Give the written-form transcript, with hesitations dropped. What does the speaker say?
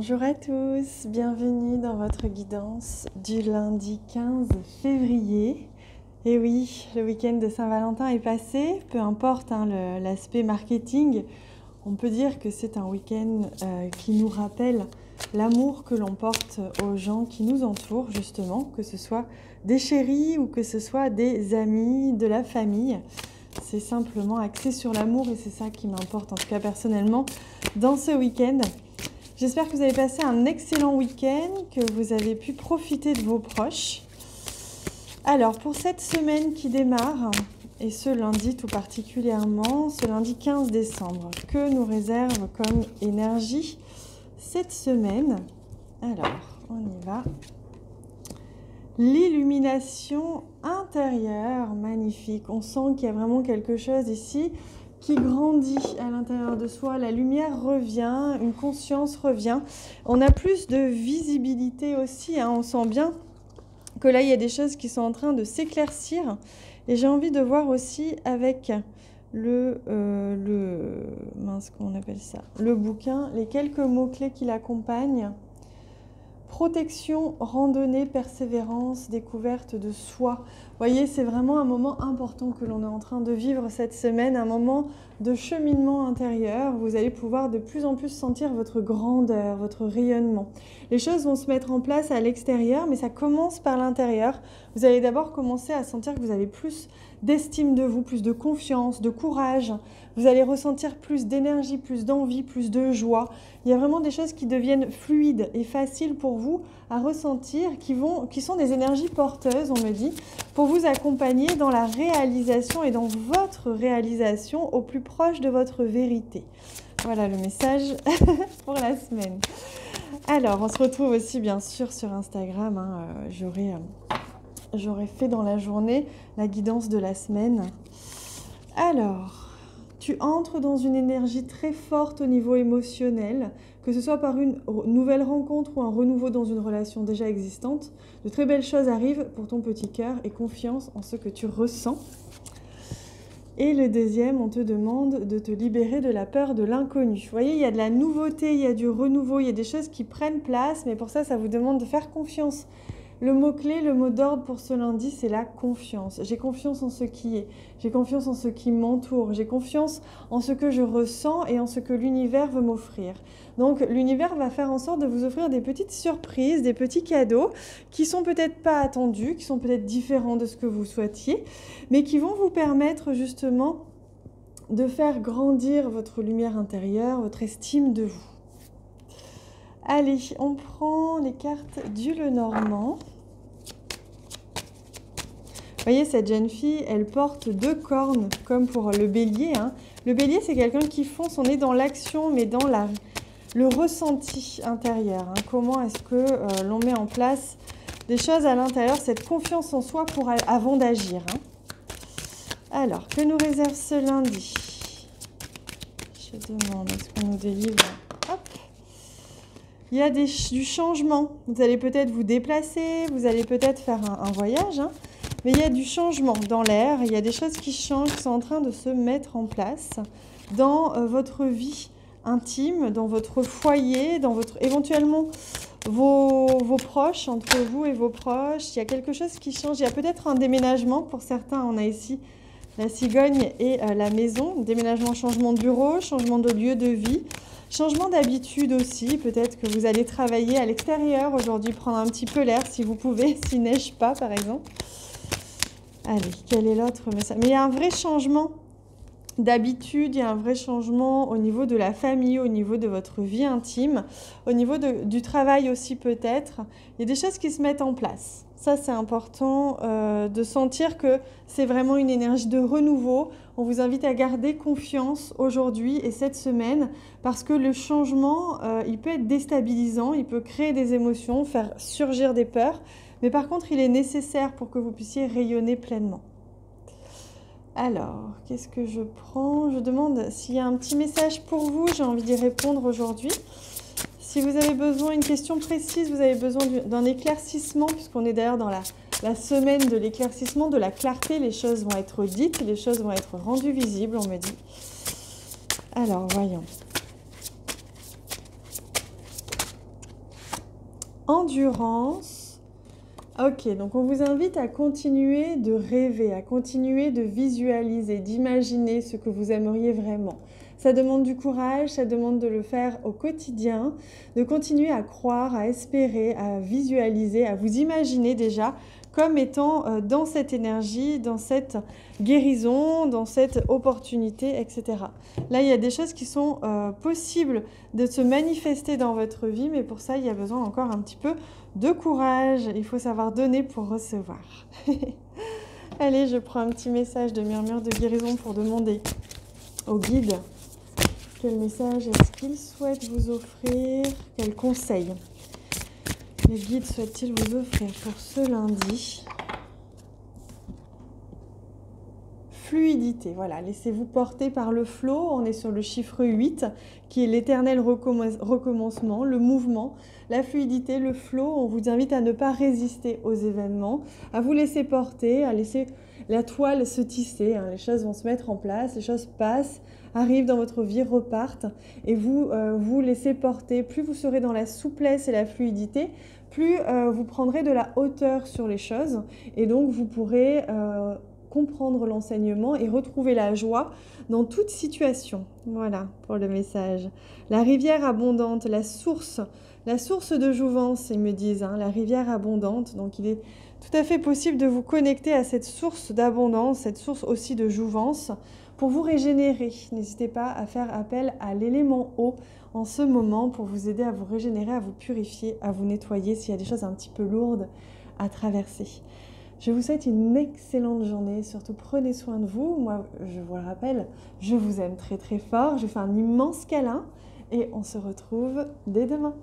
Bonjour à tous, bienvenue dans votre guidance du lundi 15 février. Et oui, le week-end de Saint-Valentin est passé, peu importe l'aspect marketing, on peut dire que c'est un week-end qui nous rappelle l'amour que l'on porte aux gens qui nous entourent justement, que ce soit des chéris ou que ce soit des amis, de la famille. C'est simplement axé sur l'amour et c'est ça qui m'importe en tout cas personnellement dans ce week-end. J'espère que vous avez passé un excellent week-end, que vous avez pu profiter de vos proches. Alors, pour cette semaine qui démarre, et ce lundi tout particulièrement, ce lundi 15 décembre, que nous réserve comme énergie cette semaine? Alors, on y va. L'illumination intérieure, magnifique. On sent qu'il y a vraiment quelque chose ici qui grandit à l'intérieur de soi, la lumière revient, une conscience revient. On a plus de visibilité aussi, on sent bien que là, il y a des choses qui sont en train de s'éclaircir. Et j'ai envie de voir aussi avec comment on appelle ça, le bouquin, les quelques mots-clés qui l'accompagnent. Protection, randonnée, persévérance, découverte de soi. Vous voyez, c'est vraiment un moment important que l'on est en train de vivre cette semaine, un moment de cheminement intérieur. Vous allez pouvoir de plus en plus sentir votre grandeur, votre rayonnement. Les choses vont se mettre en place à l'extérieur, mais ça commence par l'intérieur. Vous allez d'abord commencer à sentir que vous avez plus d'estime de vous, plus de confiance, de courage. Vous allez ressentir plus d'énergie, plus d'envie, plus de joie. Il y a vraiment des choses qui deviennent fluides et faciles pour vous à ressentir, qui sont des énergies porteuses, on me dit, pour vous accompagner dans la réalisation et dans votre réalisation au plus proche de votre vérité. Voilà le message pour la semaine. Alors, on se retrouve aussi bien sûr sur Instagram. J'aurai fait dans la journée la guidance de la semaine. Alors, tu entres dans une énergie très forte au niveau émotionnel, que ce soit par une nouvelle rencontre ou un renouveau dans une relation déjà existante. De très belles choses arrivent pour ton petit cœur et confiance en ce que tu ressens. Et le deuxième, on te demande de te libérer de la peur de l'inconnu. Vous voyez, il y a de la nouveauté, il y a du renouveau, il y a des choses qui prennent place, mais pour ça, ça vous demande de faire confiance. Le mot-clé, le mot d'ordre pour ce lundi, c'est la confiance. J'ai confiance en ce qui est. J'ai confiance en ce qui m'entoure. J'ai confiance en ce que je ressens et en ce que l'univers veut m'offrir. Donc, l'univers va faire en sorte de vous offrir des petites surprises, des petits cadeaux qui sont peut-être pas attendus, qui sont peut-être différents de ce que vous souhaitiez, mais qui vont vous permettre justement de faire grandir votre lumière intérieure, votre estime de vous. Allez, on prend les cartes du Lenormand. Vous voyez, cette jeune fille, elle porte 2 cornes, comme pour le bélier. Le bélier, c'est quelqu'un qui fonce, on est dans l'action, mais dans le ressenti intérieur. Comment est-ce que l'on met en place des choses à l'intérieur, cette confiance en soi avant d'agir. Alors, que nous réserve ce lundi? Je demande, est-ce qu'on nous délivre? Hop. Il y a du changement. Vous allez peut-être vous déplacer, vous allez peut-être faire un voyage, mais il y a du changement dans l'air. Il y a des choses qui changent, qui sont en train de se mettre en place dans votre vie intime, dans votre foyer, dans éventuellement vos proches, entre vous et vos proches. Il y a quelque chose qui change. Il y a peut-être un déménagement. Pour certains, on a ici la cigogne et la maison. Déménagement, changement de bureau, changement de lieu de vie. Changement d'habitude aussi, peut-être que vous allez travailler à l'extérieur aujourd'hui, prendre un petit peu l'air si vous pouvez, s'il neige pas par exemple. Allez, quel est l'autre message? Mais il y a un vrai changement d'habitude, il y a un vrai changement au niveau de la famille, au niveau de votre vie intime, au niveau du travail aussi peut-être. Il y a des choses qui se mettent en place. Ça, c'est important de sentir que c'est vraiment une énergie de renouveau. On vous invite à garder confiance aujourd'hui et cette semaine parce que le changement, il peut être déstabilisant, il peut créer des émotions, faire surgir des peurs. Mais par contre, il est nécessaire pour que vous puissiez rayonner pleinement. Alors, qu'est-ce que je prends? Je demande s'il y a un petit message pour vous. J'ai envie d'y répondre aujourd'hui. Si vous avez besoin d'une question précise, vous avez besoin d'un éclaircissement, puisqu'on est d'ailleurs dans la semaine de l'éclaircissement, de la clarté, les choses vont être dites, les choses vont être rendues visibles, on me dit. Alors, voyons. endurance. Ok, donc on vous invite à continuer de rêver, à continuer de visualiser, d'imaginer ce que vous aimeriez vraiment. Ça demande du courage, ça demande de le faire au quotidien, de continuer à croire, à espérer, à visualiser, à vous imaginer déjà comme étant dans cette énergie, dans cette guérison, dans cette opportunité, etc. Là, il y a des choses qui sont possibles de se manifester dans votre vie, mais pour ça, il y a besoin encore un petit peu de courage. Il faut savoir donner pour recevoir. Allez, je prends un petit message de murmure de guérison pour demander au guide quel message est-ce qu'il souhaite vous offrir, quel conseil les guides souhaitent-ils vous offrir pour ce lundi? Fluidité, voilà, laissez-vous porter par le flot. On est sur le chiffre 8, qui est l'éternel recommencement, le mouvement, la fluidité, le flot. On vous invite à ne pas résister aux événements, à vous laisser porter, à laisser la toile se tisser. Les choses vont se mettre en place, les choses passent, arrivent dans votre vie, repartent, et vous vous laissez porter. Plus vous serez dans la souplesse et la fluidité, plus vous prendrez de la hauteur sur les choses, et donc vous pourrez comprendre l'enseignement et retrouver la joie dans toute situation. Voilà pour le message. La rivière abondante, la source de jouvence, ils me disent, la rivière abondante. Donc il est tout à fait possible de vous connecter à cette source d'abondance, cette source aussi de jouvence, pour vous régénérer. N'hésitez pas à faire appel à l'élément eau en ce moment pour vous aider à vous régénérer, à vous purifier, à vous nettoyer s'il y a des choses un petit peu lourdes à traverser. Je vous souhaite une excellente journée, surtout prenez soin de vous. Moi, je vous le rappelle, je vous aime très très fort. Je fais un immense câlin et on se retrouve dès demain.